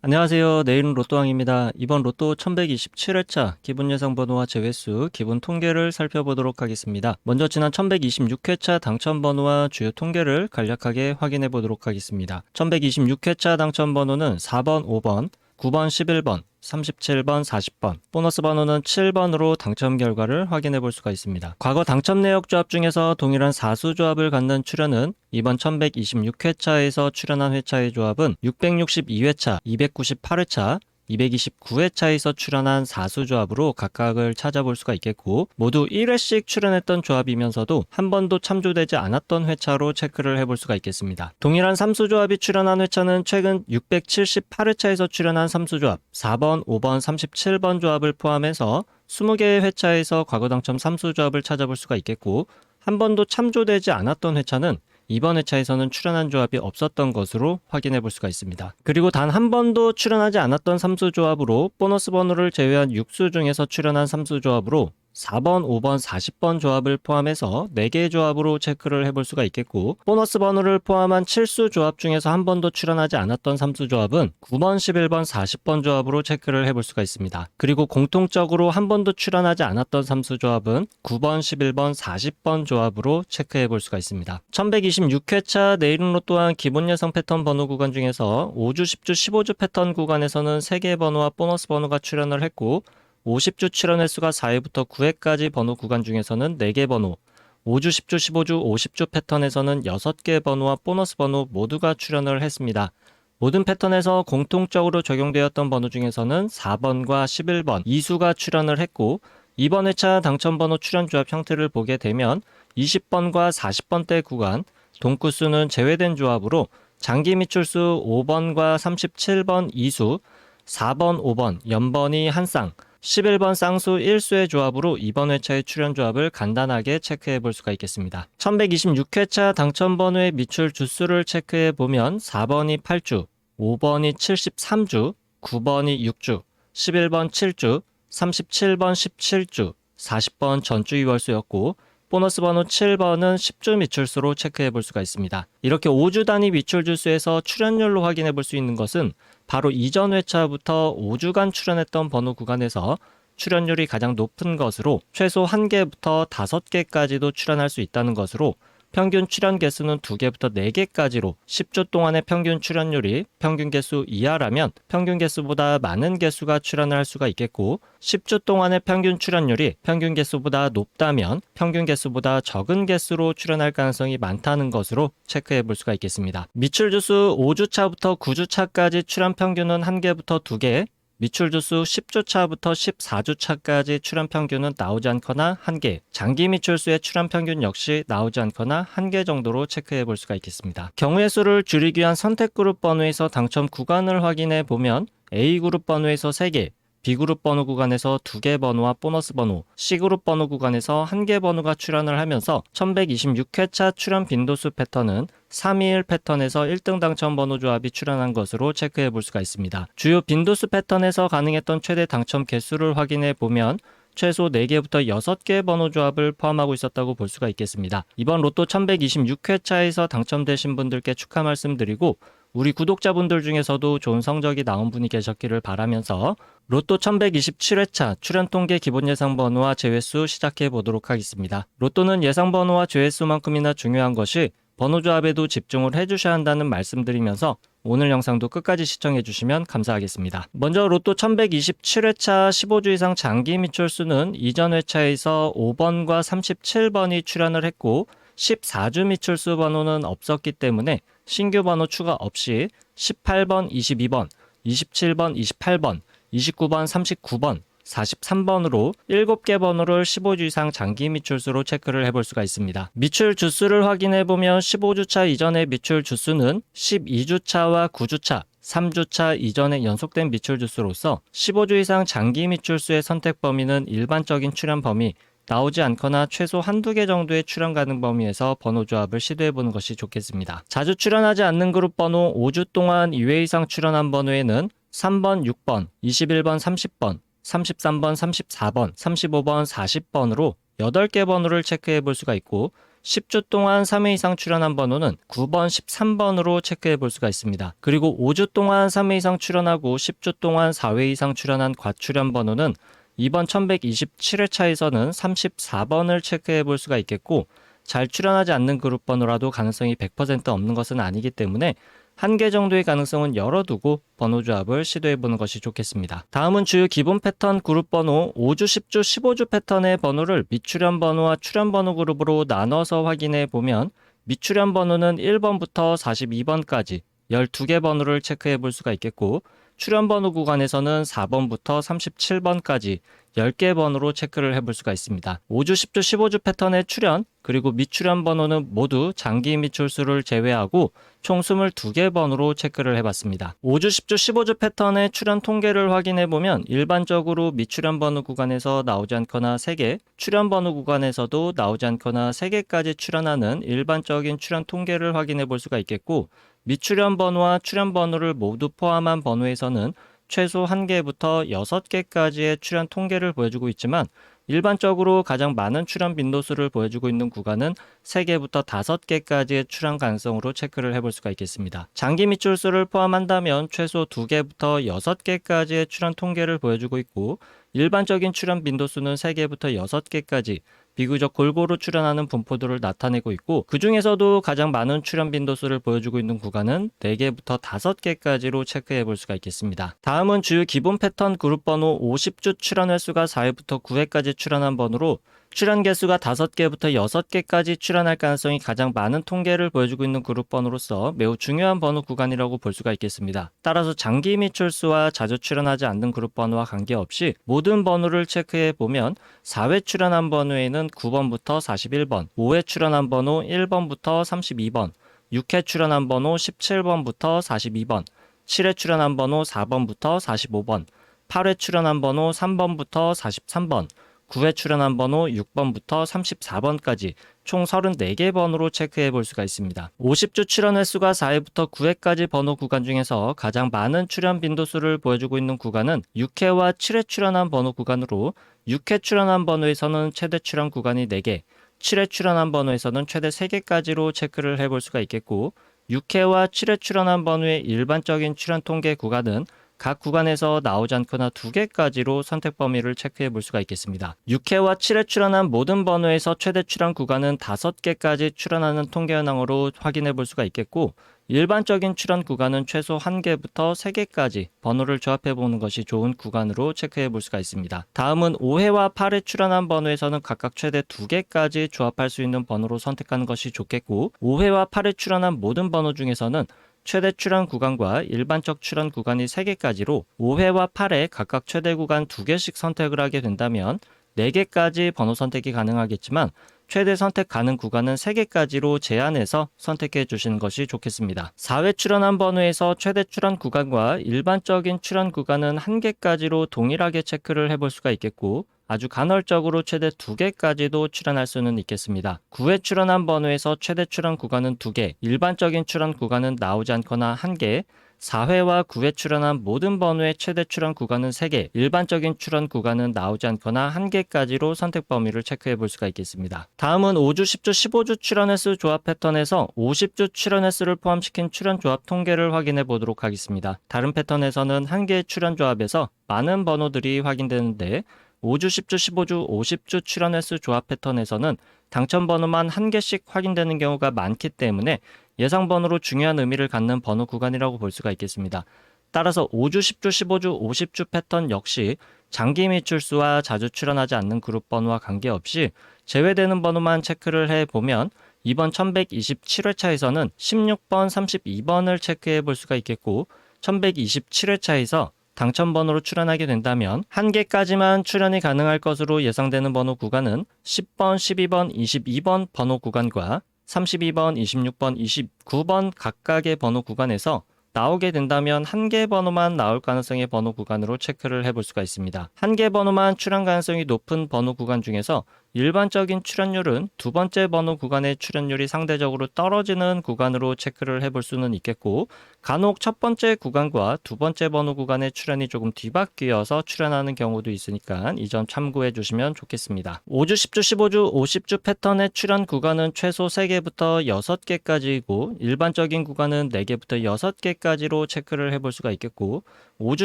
안녕하세요. 내일은 로또왕입니다. 이번 로또 1127회차 기본 예상 번호와 제외수 기본 통계를 살펴보도록 하겠습니다. 먼저 지난 1126회차 당첨 번호와 주요 통계를 간략하게 확인해 보도록 하겠습니다. 1126회차 당첨 번호는 4번, 5번, 9번, 11번, 37번, 40번, 보너스 번호는 7번으로 당첨 결과를 확인해 볼 수가 있습니다. 과거 당첨 내역 조합 중에서 동일한 사수 조합을 갖는 출연은 이번 1126회차에서 출연한 회차의 조합은 662회차, 298회차, 229회차에서 출연한 사수조합으로 각각을 찾아볼 수가 있겠고, 모두 1회씩 출연했던 조합이면서도 한 번도 참조되지 않았던 회차로 체크를 해볼 수가 있겠습니다. 동일한 삼수조합이 출연한 회차는 최근 678회차에서 출연한 삼수조합 4번, 5번, 37번 조합을 포함해서 20개의 회차에서 과거 당첨 삼수조합을 찾아볼 수가 있겠고, 한 번도 참조되지 않았던 회차는 이번 회차에서는 출연한 조합이 없었던 것으로 확인해 볼 수가 있습니다. 그리고 단 한 번도 출연하지 않았던 삼수 조합으로 보너스 번호를 제외한 6수 중에서 출연한 삼수 조합으로 4번, 5번, 40번 조합을 포함해서 4개의 조합으로 체크를 해볼 수가 있겠고, 보너스 번호를 포함한 7수 조합 중에서 한 번도 출연하지 않았던 3수 조합은 9번, 11번, 40번 조합으로 체크를 해볼 수가 있습니다. 그리고 공통적으로 한 번도 출연하지 않았던 3수 조합은 9번, 11번, 40번 조합으로 체크해 볼 수가 있습니다. 1126회차 내일은 로또한 기본 예상 패턴 번호 구간 중에서 5주, 10주, 15주 패턴 구간에서는 3개의 번호와 보너스 번호가 출연을 했고, 50주 출연 횟수가 4회부터 9회까지 번호 구간 중에서는 4개 번호, 5주, 10주, 15주, 50주 패턴에서는 6개 번호와 보너스 번호 모두가 출연을 했습니다. 모든 패턴에서 공통적으로 적용되었던 번호 중에서는 4번과 11번, 2수가 출연을 했고, 이번 회차 당첨 번호 출연 조합 형태를 보게 되면 20번과 40번대 구간, 동구수는 제외된 조합으로 장기 미출수 5번과 37번 2수, 4번, 5번, 연번이 한 쌍, 11번 쌍수 1수의 조합으로 이번 회차의 출연 조합을 간단하게 체크해 볼 수가 있겠습니다. 1126회차 당첨 번호의 미출 주수를 체크해 보면 4번이 8주, 5번이 73주, 9번이 6주, 11번 7주, 37번 17주, 40번 전주 2월수였고, 보너스 번호 7번은 10주 미출수로 체크해 볼 수가 있습니다. 이렇게 5주 단위 미출 주수에서 출연율로 확인해 볼 수 있는 것은 바로 이전 회차부터 5주간 출연했던 번호 구간에서 출연율이 가장 높은 것으로 최소 1개부터 5개까지도 출연할 수 있다는 것으로, 평균 출연 개수는 2개부터 4개까지로 10주 동안의 평균 출연율이 평균 개수 이하라면 평균 개수보다 많은 개수가 출연을 할 수가 있겠고, 10주 동안의 평균 출연율이 평균 개수보다 높다면 평균 개수보다 적은 개수로 출연할 가능성이 많다는 것으로 체크해 볼 수가 있겠습니다. 미출 주수 5주차부터 9주차까지 출연 평균은 1개부터 2개, 미출 주수 10주차부터 14주차까지 출연 평균은 나오지 않거나 1개, 장기 미출수의 출연 평균 역시 나오지 않거나 1개 정도로 체크해 볼 수가 있겠습니다. 경우의 수를 줄이기 위한 선택그룹 번호에서 당첨 구간을 확인해 보면 A그룹 번호에서 3개, B그룹 번호 구간에서 2개 번호와 보너스 번호, C그룹 번호 구간에서 1개 번호가 출연을 하면서 1126회차 출연 빈도수 패턴은 321 패턴에서 1등 당첨 번호 조합이 출연한 것으로 체크해 볼 수가 있습니다. 주요 빈도수 패턴에서 가능했던 최대 당첨 개수를 확인해 보면 최소 4개부터 6개 번호 조합을 포함하고 있었다고 볼 수가 있겠습니다. 이번 로또 1126회차에서 당첨되신 분들께 축하 말씀드리고, 우리 구독자분들 중에서도 좋은 성적이 나온 분이 계셨기를 바라면서 로또 1127회차 출연 통계 기본 예상 번호와 제외수 시작해 보도록 하겠습니다. 로또는 예상 번호와 제외수만큼이나 중요한 것이 번호 조합에도 집중을 해주셔야 한다는 말씀드리면서 오늘 영상도 끝까지 시청해 주시면 감사하겠습니다. 먼저 로또 1127회차 15주 이상 장기 미출수는 이전 회차에서 5번과 37번이 출연을 했고, 14주 미출수 번호는 없었기 때문에 신규 번호 추가 없이 18번, 22번, 27번, 28번, 29번, 39번, 43번으로 7개 번호를 15주 이상 장기 미출수로 체크를 해볼 수가 있습니다. 미출 주수를 확인해보면 15주차 이전의 미출 주수는 12주차와 9주차, 3주차 이전에 연속된 미출 주수로서 15주 이상 장기 미출수의 선택 범위는 일반적인 출연 범위, 나오지 않거나 최소 한두 개 정도의 출연 가능 범위에서 번호 조합을 시도해보는 것이 좋겠습니다. 자주 출연하지 않는 그룹 번호 5주 동안 2회 이상 출연한 번호에는 3번, 6번, 21번, 30번, 33번, 34번, 35번, 40번으로 8개 번호를 체크해 볼 수가 있고, 10주 동안 3회 이상 출연한 번호는 9번, 13번으로 체크해 볼 수가 있습니다. 그리고 5주 동안 3회 이상 출연하고 10주 동안 4회 이상 출연한 과출연 번호는 이번 1127회차에서는 34번을 체크해 볼 수가 있겠고, 잘 출연하지 않는 그룹 번호라도 가능성이 100% 없는 것은 아니기 때문에 한 개 정도의 가능성은 열어두고 번호 조합을 시도해보는 것이 좋겠습니다. 다음은 주요 기본 패턴 그룹 번호 5주, 10주, 15주 패턴의 번호를 미출연 번호와 출연 번호 그룹으로 나눠서 확인해 보면, 미출연 번호는 1번부터 42번까지 12개 번호를 체크해 볼 수가 있겠고, 출연 번호 구간에서는 4번부터 37번까지 10개 번호로 체크를 해볼 수가 있습니다. 5주, 10주, 15주 패턴의 출연, 그리고 미출연 번호는 모두 장기 미출수를 제외하고 총 22개 번호로 체크를 해봤습니다. 5주, 10주, 15주 패턴의 출연 통계를 확인해보면 일반적으로 미출연 번호 구간에서 나오지 않거나 3개, 출연 번호 구간에서도 나오지 않거나 3개까지 출연하는 일반적인 출연 통계를 확인해볼 수가 있겠고, 미출연 번호와 출연 번호를 모두 포함한 번호에서는 최소 1개부터 6개까지의 출연 통계를 보여주고 있지만, 일반적으로 가장 많은 출연 빈도수를 보여주고 있는 구간은 3개부터 5개까지의 출연 가능성으로 체크를 해볼 수가 있겠습니다. 장기 미출수를 포함한다면 최소 2개부터 6개까지의 출연 통계를 보여주고 있고, 일반적인 출연 빈도수는 3개부터 6개까지 비교적 골고루 출연하는 분포도를 나타내고 있고, 그 중에서도 가장 많은 출연 빈도수를 보여주고 있는 구간은 4개부터 5개까지로 체크해 볼 수가 있겠습니다. 다음은 주요 기본 패턴 그룹 번호 50주 출연 횟수가 4회부터 9회까지 출연한 번호로, 출연 개수가 5개부터 6개까지 출연할 가능성이 가장 많은 통계를 보여주고 있는 그룹 번호로서 매우 중요한 번호 구간이라고 볼 수가 있겠습니다. 따라서 장기 미출수와 자주 출연하지 않는 그룹 번호와 관계없이 모든 번호를 체크해 보면 4회 출연한 번호에는 9번부터 41번, 5회 출연한 번호 1번부터 32번, 6회 출연한 번호 17번부터 42번, 7회 출연한 번호 4번부터 45번, 8회 출연한 번호 3번부터 43번, 9회 출연한 번호 6번부터 34번까지 총 34개 번호로 체크해 볼 수가 있습니다. 50주 출연 횟수가 4회부터 9회까지 번호 구간 중에서 가장 많은 출연 빈도수를 보여주고 있는 구간은 6회와 7회 출연한 번호 구간으로, 6회 출연한 번호에서는 최대 출연 구간이 4개, 7회 출연한 번호에서는 최대 3개까지로 체크를 해볼 수가 있겠고, 6회와 7회 출연한 번호의 일반적인 출연 통계 구간은 각 구간에서 나오지 않거나 2개까지로 선택 범위를 체크해 볼 수가 있겠습니다. 6회와 7회 출연한 모든 번호에서 최대 출연 구간은 5개까지 출연하는 통계 현황으로 확인해 볼 수가 있겠고, 일반적인 출연 구간은 최소 1개부터 3개까지 번호를 조합해 보는 것이 좋은 구간으로 체크해 볼 수가 있습니다. 다음은 5회와 8회 출연한 번호에서는 각각 최대 2개까지 조합할 수 있는 번호로 선택하는 것이 좋겠고, 5회와 8회 출연한 모든 번호 중에서는 최대 출연 구간과 일반적 출연 구간이 3개까지로 5회와 8회 각각 최대 구간 2개씩 선택을 하게 된다면 4개까지 번호 선택이 가능하겠지만, 최대 선택 가능 구간은 3개까지로 제한해서 선택해 주시는 것이 좋겠습니다. 4회 출연한 번호에서 최대 출연 구간과 일반적인 출연 구간은 1개까지로 동일하게 체크를 해볼 수가 있겠고, 아주 간헐적으로 최대 2개까지도 출연할 수는 있겠습니다. 9회 출연한 번호에서 최대 출연 구간은 2개, 일반적인 출연 구간은 나오지 않거나 1개, 4회와 9회 출연한 모든 번호의 최대 출연 구간은 3개, 일반적인 출연 구간은 나오지 않거나 1개까지로 선택 범위를 체크해 볼 수가 있겠습니다. 다음은 5주, 10주, 15주 출연 횟수 조합 패턴에서 50주 출연 횟수를 포함시킨 출연 조합 통계를 확인해 보도록 하겠습니다. 다른 패턴에서는 1개의 출연 조합에서 많은 번호들이 확인되는데, 5주, 10주, 15주, 50주 출연 횟수 조합 패턴에서는 당첨 번호만 1개씩 확인되는 경우가 많기 때문에 예상 번호로 중요한 의미를 갖는 번호 구간이라고 볼 수가 있겠습니다. 따라서 5주, 10주, 15주, 50주 패턴 역시 장기 미출수와 자주 출연하지 않는 그룹 번호와 관계없이 제외되는 번호만 체크를 해보면 이번 1127회차에서는 16번, 32번을 체크해 볼 수가 있겠고, 1127회차에서 당첨 번호로 출연하게 된다면 1개까지만 출연이 가능할 것으로 예상되는 번호 구간은 10번, 12번, 22번 번호 구간과 32번, 26번, 29번 각각의 번호 구간에서 나오게 된다면 1개 번호만 나올 가능성의 번호 구간으로 체크를 해볼 수가 있습니다. 1개 번호만 출연 가능성이 높은 번호 구간 중에서 일반적인 출연율은 두 번째 번호 구간의 출연율이 상대적으로 떨어지는 구간으로 체크를 해볼 수는 있겠고, 간혹 첫 번째 구간과 두 번째 번호 구간의 출연이 조금 뒤바뀌어서 출연하는 경우도 있으니까 이 점 참고해 주시면 좋겠습니다. 5주, 10주, 15주, 50주 패턴의 출연 구간은 최소 3개부터 6개까지이고 일반적인 구간은 4개부터 6개까지로 체크를 해볼 수가 있겠고, 5주,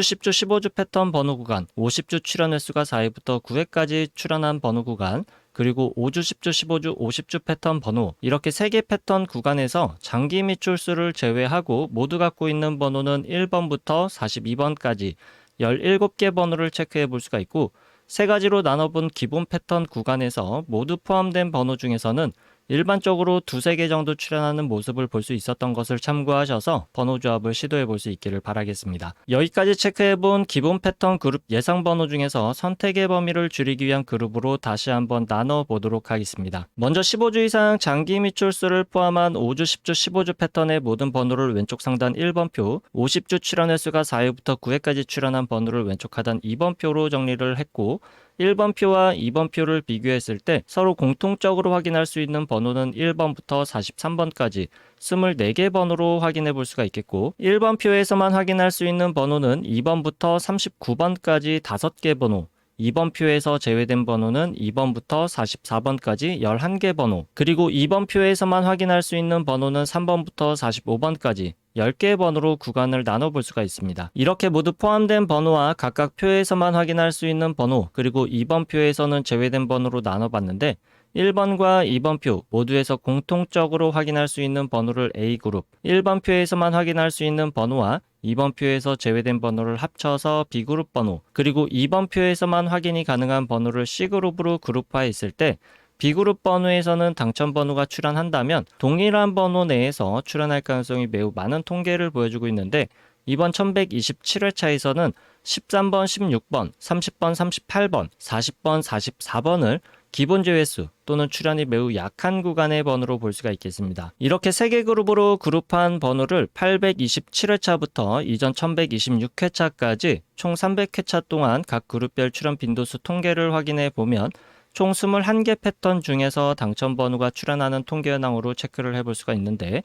10주, 15주 패턴 번호 구간, 50주 출연 횟수가 4회부터 9회까지 출연한 번호 구간, 그리고 5주, 10주, 15주, 50주 패턴 번호, 이렇게 3개 패턴 구간에서 장기 밑줄수를 제외하고 모두 갖고 있는 번호는 1번부터 42번까지 17개 번호를 체크해 볼 수가 있고, 3가지로 나눠본 기본 패턴 구간에서 모두 포함된 번호 중에서는 일반적으로 2~3개 정도 출연하는 모습을 볼 수 있었던 것을 참고하셔서 번호 조합을 시도해 볼 수 있기를 바라겠습니다. 여기까지 체크해 본 기본 패턴 그룹 예상 번호 중에서 선택의 범위를 줄이기 위한 그룹으로 다시 한번 나눠 보도록 하겠습니다. 먼저 15주 이상 장기 밑줄수를 포함한 5주, 10주, 15주 패턴의 모든 번호를 왼쪽 상단 1번표, 50주 출연 횟수가 4회부터 9회까지 출연한 번호를 왼쪽 하단 2번표로 정리를 했고, 1번표와 2번표를 비교했을 때 서로 공통적으로 확인할 수 있는 번호는 1번부터 43번까지 24개 번호로 확인해 볼 수가 있겠고, 1번표에서만 확인할 수 있는 번호는 2번부터 39번까지 5개 번호, 2번표에서 제외된 번호는 2번부터 44번까지 11개 번호, 그리고 2번표에서만 확인할 수 있는 번호는 3번부터 45번까지 10개의 번호로 구간을 나눠볼 수가 있습니다. 이렇게 모두 포함된 번호와 각각 표에서만 확인할 수 있는 번호, 그리고 2번 표에서는 제외된 번호로 나눠봤는데, 1번과 2번표 모두에서 공통적으로 확인할 수 있는 번호를 A그룹, 1번표에서만 확인할 수 있는 번호와 2번표에서 제외된 번호를 합쳐서 B그룹 번호, 그리고 2번표에서만 확인이 가능한 번호를 C그룹으로 그룹화했을 때 B그룹 번호에서는 당첨 번호가 출연한다면 동일한 번호 내에서 출연할 가능성이 매우 많은 통계를 보여주고 있는데, 이번 1127회차에서는 13번, 16번, 30번, 38번, 40번, 44번을 기본 제외수 또는 출연이 매우 약한 구간의 번호로 볼 수가 있겠습니다. 이렇게 3개 그룹으로 그룹한 번호를 827회차부터 이전 1126회차까지 총 300회차 동안 각 그룹별 출연 빈도수 통계를 확인해 보면 총 21개 패턴 중에서 당첨 번호가 출연하는 통계 현황으로 체크를 해볼 수가 있는데,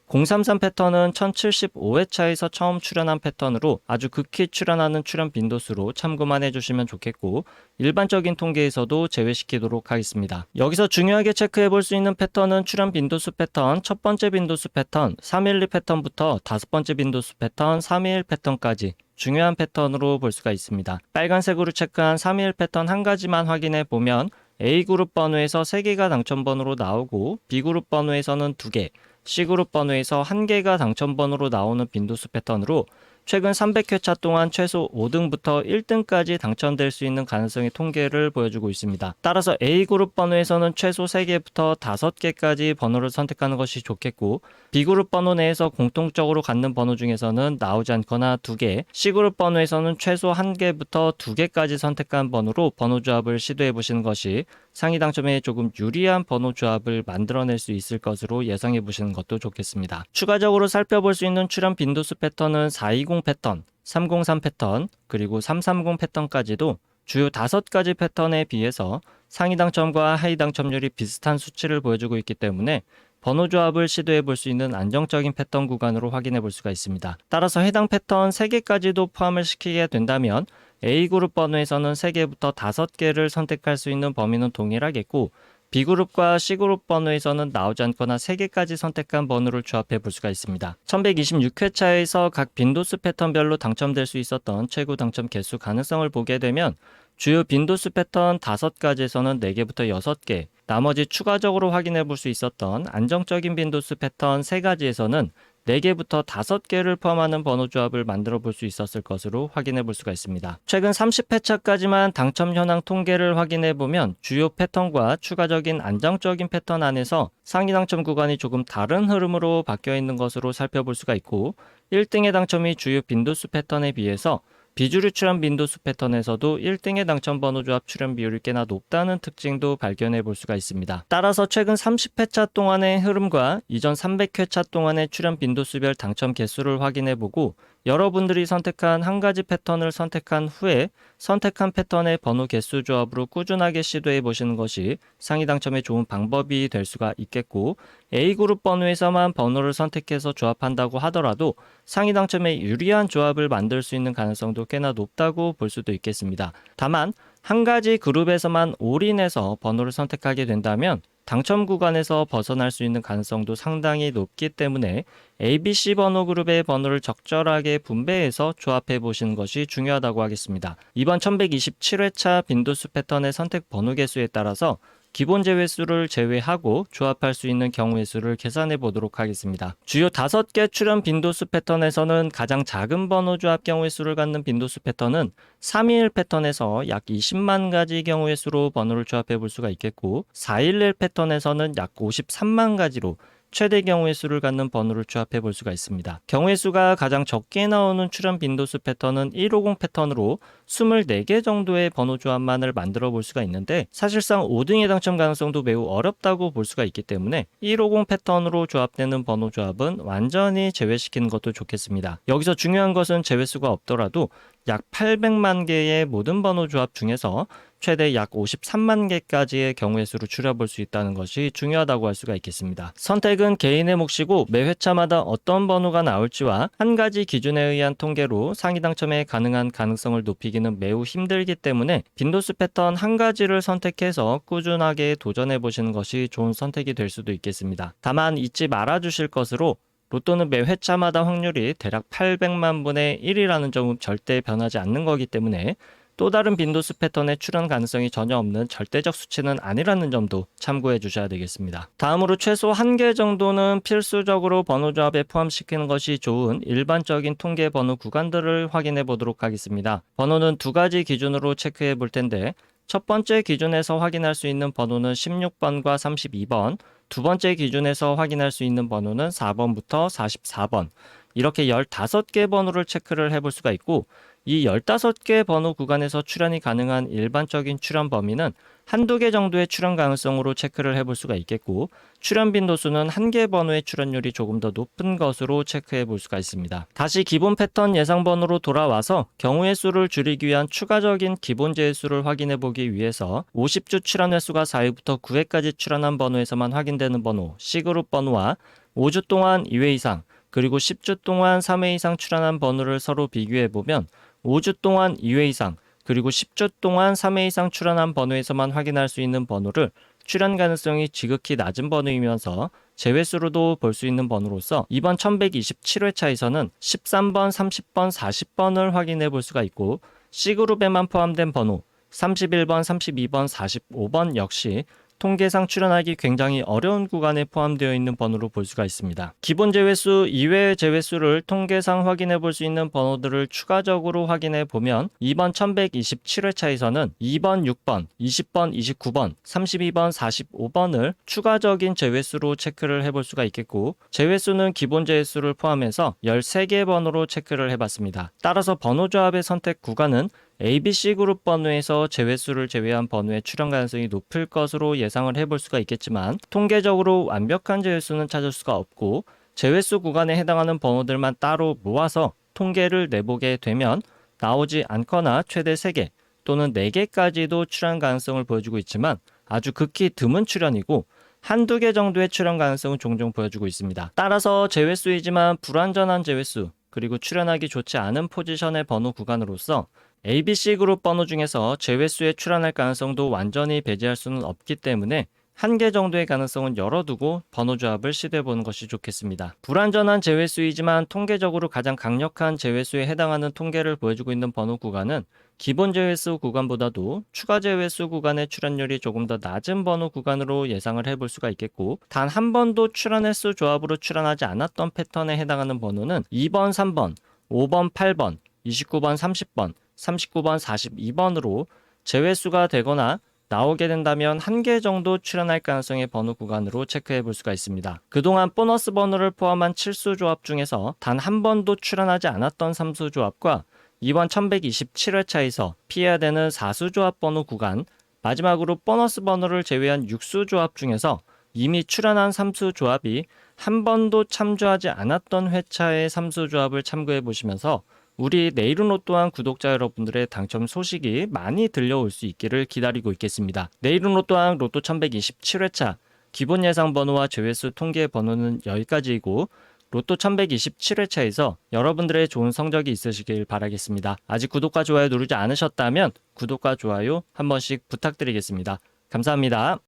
033 패턴은 1075회차에서 처음 출연한 패턴으로 아주 극히 출연하는 출연 빈도수로 참고만 해주시면 좋겠고, 일반적인 통계에서도 제외시키도록 하겠습니다. 여기서 중요하게 체크해 볼 수 있는 패턴은 출연 빈도수 패턴, 첫 번째 빈도수 패턴, 312 패턴부터 다섯 번째 빈도수 패턴, 321 패턴까지 중요한 패턴으로 볼 수가 있습니다. 빨간색으로 체크한 321 패턴 한 가지만 확인해 보면 A그룹 번호에서 3개가 당첨 번호로 나오고, B그룹 번호에서는 2개, C그룹 번호에서 1개가 당첨 번호로 나오는 빈도수 패턴으로 최근 300회차 동안 최소 5등부터 1등까지 당첨될 수 있는 가능성의 통계를 보여주고 있습니다. 따라서 A그룹 번호에서는 최소 3개부터 5개까지 번호를 선택하는 것이 좋겠고, B그룹 번호 내에서 공통적으로 갖는 번호 중에서는 나오지 않거나 2개, C그룹 번호에서는 최소 1개부터 2개까지 선택한 번호로 번호 조합을 시도해 보시는 것이 상위 당첨에 조금 유리한 번호 조합을 만들어낼 수 있을 것으로 예상해 보시는 것도 좋겠습니다. 추가적으로 살펴볼 수 있는 출연 빈도수 패턴은 420 패턴, 303 패턴, 그리고 330 패턴까지도 주요 5가지 패턴에 비해서 상위 당첨과 하위 당첨률이 비슷한 수치를 보여주고 있기 때문에 번호 조합을 시도해 볼 수 있는 안정적인 패턴 구간으로 확인해 볼 수가 있습니다. 따라서 해당 패턴 3개까지도 포함을 시키게 된다면 A그룹 번호에서는 3개부터 5개를 선택할 수 있는 범위는 동일하겠고, B그룹과 C그룹 번호에서는 나오지 않거나 3개까지 선택한 번호를 조합해 볼 수가 있습니다. 1126회차에서 각 빈도수 패턴별로 당첨될 수 있었던 최고 당첨 개수 가능성을 보게 되면 주요 빈도수 패턴 5가지에서는 4개부터 6개, 나머지 추가적으로 확인해 볼 수 있었던 안정적인 빈도수 패턴 3가지에서는 4개부터 5개를 포함하는 번호 조합을 만들어 볼 수 있었을 것으로 확인해 볼 수가 있습니다. 최근 30회차까지만 당첨 현황 통계를 확인해 보면 주요 패턴과 추가적인 안정적인 패턴 안에서 상위 당첨 구간이 조금 다른 흐름으로 바뀌어 있는 것으로 살펴볼 수가 있고, 1등의 당첨이 주요 빈도수 패턴에 비해서 비주류 출연 빈도수 패턴에서도 1등의 당첨 번호 조합 출연 비율이 꽤나 높다는 특징도 발견해 볼 수가 있습니다. 따라서 최근 30회차 동안의 흐름과 이전 300회차 동안의 출연 빈도수별 당첨 개수를 확인해 보고 여러분들이 선택한 한 가지 패턴을 선택한 후에 선택한 패턴의 번호 개수 조합으로 꾸준하게 시도해 보시는 것이 상위 당첨에 좋은 방법이 될 수가 있겠고, A그룹 번호에서만 번호를 선택해서 조합한다고 하더라도 상위 당첨에 유리한 조합을 만들 수 있는 가능성도 꽤나 높다고 볼 수도 있겠습니다. 다만 한 가지 그룹에서만 올인해서 번호를 선택하게 된다면 당첨 구간에서 벗어날 수 있는 가능성도 상당히 높기 때문에 ABC 번호 그룹의 번호를 적절하게 분배해서 조합해 보시는 것이 중요하다고 하겠습니다. 이번 1127회차 빈도수 패턴의 선택 번호 개수에 따라서 기본 제외수를 제외하고 조합할 수 있는 경우의 수를 계산해 보도록 하겠습니다. 주요 5개 출현 빈도수 패턴에서는 가장 작은 번호 조합 경우의 수를 갖는 빈도수 패턴은 321 패턴에서 약 20만 가지 경우의 수로 번호를 조합해 볼 수가 있겠고, 411 패턴에서는 약 53만 가지로 최대 경우의 수를 갖는 번호를 조합해 볼 수가 있습니다. 경우의 수가 가장 적게 나오는 출현 빈도수 패턴은 150 패턴으로 24개 정도의 번호 조합만을 만들어 볼 수가 있는데, 사실상 5등의 당첨 가능성도 매우 어렵다고 볼 수가 있기 때문에 150 패턴으로 조합되는 번호 조합은 완전히 제외시키는 것도 좋겠습니다. 여기서 중요한 것은 제외수가 없더라도 약 800만 개의 모든 번호 조합 중에서 최대 약 53만 개까지의 경우의 수를 줄여볼 수 있다는 것이 중요하다고 할 수가 있겠습니다. 선택은 개인의 몫이고 매 회차마다 어떤 번호가 나올지와 한 가지 기준에 의한 통계로 상위 당첨에 가능한 가능성을 높이기는 매우 힘들기 때문에 빈도수 패턴 한 가지를 선택해서 꾸준하게 도전해 보시는 것이 좋은 선택이 될 수도 있겠습니다. 다만 잊지 말아 주실 것으로 로또는 매 회차마다 확률이 대략 800만 분의 1이라는 점은 절대 변하지 않는 거기 때문에 또 다른 빈도수 패턴의 출현 가능성이 전혀 없는 절대적 수치는 아니라는 점도 참고해 주셔야 되겠습니다. 다음으로 최소 1개 정도는 필수적으로 번호 조합에 포함시키는 것이 좋은 일반적인 통계 번호 구간들을 확인해 보도록 하겠습니다. 번호는 2가지 기준으로 체크해 볼 텐데, 첫 번째 기준에서 확인할 수 있는 번호는 16번과 32번, 두 번째 기준에서 확인할 수 있는 번호는 4번부터 44번, 이렇게 15개 번호를 체크를 해볼 수가 있고, 이 15개 번호 구간에서 출현이 가능한 일반적인 출현 범위는 한두 개 정도의 출현 가능성으로 체크를 해볼 수가 있겠고, 출현 빈도수는 1개 번호의 출현율이 조금 더 높은 것으로 체크해 볼 수가 있습니다. 다시 기본 패턴 예상 번호로 돌아와서 경우의 수를 줄이기 위한 추가적인 기본 제수를 확인해 보기 위해서 50주 출현 횟수가 4회부터 9회까지 출현한 번호에서만 확인되는 번호 C그룹 번호와 5주 동안 2회 이상 그리고 10주 동안 3회 이상 출현한 번호를 서로 비교해 보면 5주 동안 2회 이상 그리고 10주 동안 3회 이상 출현한 번호에서만 확인할 수 있는 번호를 출현 가능성이 지극히 낮은 번호이면서 제외수로도 볼 수 있는 번호로서 이번 1127회차에서는 13번, 30번, 40번을 확인해 볼 수가 있고, C그룹에만 포함된 번호 31번, 32번, 45번 역시 통계상 출현하기 굉장히 어려운 구간에 포함되어 있는 번호로 볼 수가 있습니다. 기본 제외수 이외의 제외수를 통계상 확인해 볼 수 있는 번호들을 추가적으로 확인해 보면 이번 1127회차에서는 2번, 6번, 20번, 29번, 32번, 45번을 추가적인 제외수로 체크를 해볼 수가 있겠고, 제외수는 기본 제외수를 포함해서 13개 번호로 체크를 해봤습니다. 따라서 번호 조합의 선택 구간은 ABC 그룹 번호에서 제외수를 제외한 번호의 출현 가능성이 높을 것으로 예상을 해볼 수가 있겠지만, 통계적으로 완벽한 제외수는 찾을 수가 없고 제외수 구간에 해당하는 번호들만 따로 모아서 통계를 내보게 되면 나오지 않거나 최대 3개 또는 4개까지도 출현 가능성을 보여주고 있지만 아주 극히 드문 출현이고 한두 개 정도의 출현 가능성은 종종 보여주고 있습니다. 따라서 제외수이지만 불완전한 제외수 그리고 출현하기 좋지 않은 포지션의 번호 구간으로서 ABC 그룹 번호 중에서 제외수에 출현할 가능성도 완전히 배제할 수는 없기 때문에 1개 정도의 가능성은 열어두고 번호 조합을 시도해보는 것이 좋겠습니다. 불완전한 제외수이지만 통계적으로 가장 강력한 제외수에 해당하는 통계를 보여주고 있는 번호 구간은 기본 제외수 구간보다도 추가 제외수 구간의 출현율이 조금 더 낮은 번호 구간으로 예상을 해볼 수가 있겠고, 단 한 번도 출현 횟수 조합으로 출현하지 않았던 패턴에 해당하는 번호는 2번, 3번, 5번, 8번, 29번, 30번, 39번, 42번으로 제외수가 되거나 나오게 된다면 1개 정도 출현할 가능성의 번호 구간으로 체크해 볼 수가 있습니다. 그동안 보너스 번호를 포함한 7수 조합 중에서 단 한 번도 출현하지 않았던 3수 조합과 이번 1127회차에서 피해야 되는 4수 조합 번호 구간, 마지막으로 보너스 번호를 제외한 6수 조합 중에서 이미 출현한 3수 조합이 한 번도 참조하지 않았던 회차의 삼수조합을 참고해 보시면서 우리 내일은 또한 구독자 여러분들의 당첨 소식이 많이 들려올 수 있기를 기다리고 있겠습니다. 내일은 또한 로또 1127회차 기본 예상 번호와 제외수 통계 번호는 여기까지이고 로또 1127회차에서 여러분들의 좋은 성적이 있으시길 바라겠습니다. 아직 구독과 좋아요 누르지 않으셨다면 구독과 좋아요 한 번씩 부탁드리겠습니다. 감사합니다.